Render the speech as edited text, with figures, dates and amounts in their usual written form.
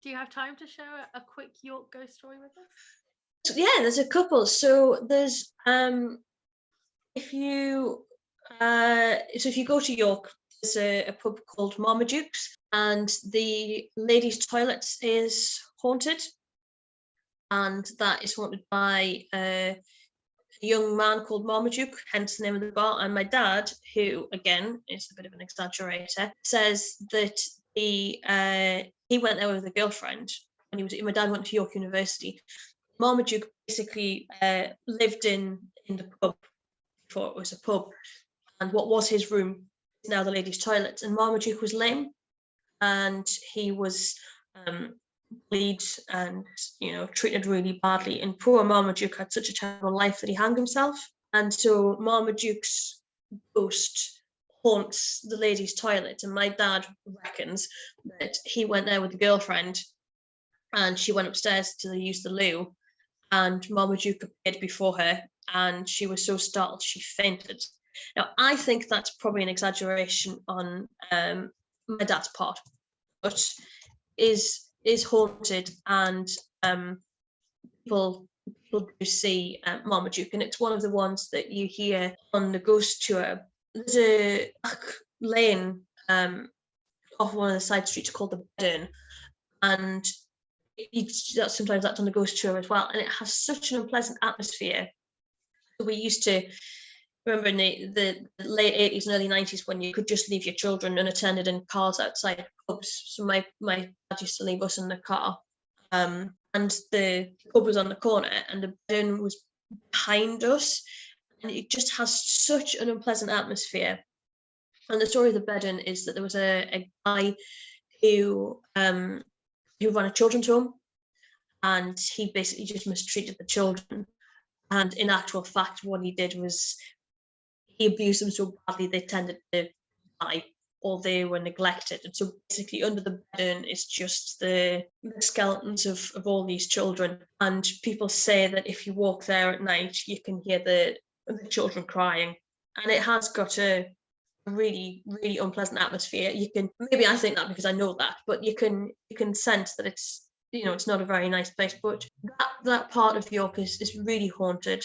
Do you have time to share a quick York ghost story with us? So, yeah, there's a couple. So there's if you so if you go to York, there's a pub called Marmaduke's, and the ladies' toilet is haunted, and that is haunted by a young man called Marmaduke, hence the name of the bar. And my dad, who again is a bit of an exaggerator, says that he went there with a girlfriend when he was. My dad went to York University. Marmaduke basically lived in the pub before it was a pub, and what was his room is now the ladies' toilet. And Marmaduke was lame, and he was bullied and treated really badly. And poor Marmaduke had such a terrible life that he hanged himself. And so Marmaduke's ghost haunts the ladies' toilet. And my dad reckons that he went there with a girlfriend, and she went upstairs to use the loo, and Marmaduke appeared before her, and she was so startled she fainted. Now, I think that's probably an exaggeration on my dad's part, but is haunted, and people do see Marmaduke, and it's one of the ones that you hear on the ghost tour. There's a back lane off one of the side streets called the Bedern, and sometimes that's on the ghost tour as well, and it has such an unpleasant atmosphere. We used to remember in the late 80s and early 90s when you could just leave your children unattended in cars outside pubs. So my dad used to leave us in the car, and the pub was on the corner, and the bin was behind us, and it just has such an unpleasant atmosphere. And the story of the Bedern is that there was a guy who ran a children's home, and he basically just mistreated the children. And in actual fact, what he did was he abused them so badly they tended to die, or they were neglected. And so basically under the Bedern is just the skeletons of all these children. And people say that if you walk there at night, you can hear the children crying. And it has got a really, really unpleasant atmosphere. You can, maybe I think that because I know that, but you can sense that it's not a very nice place. But that part of York is really haunted.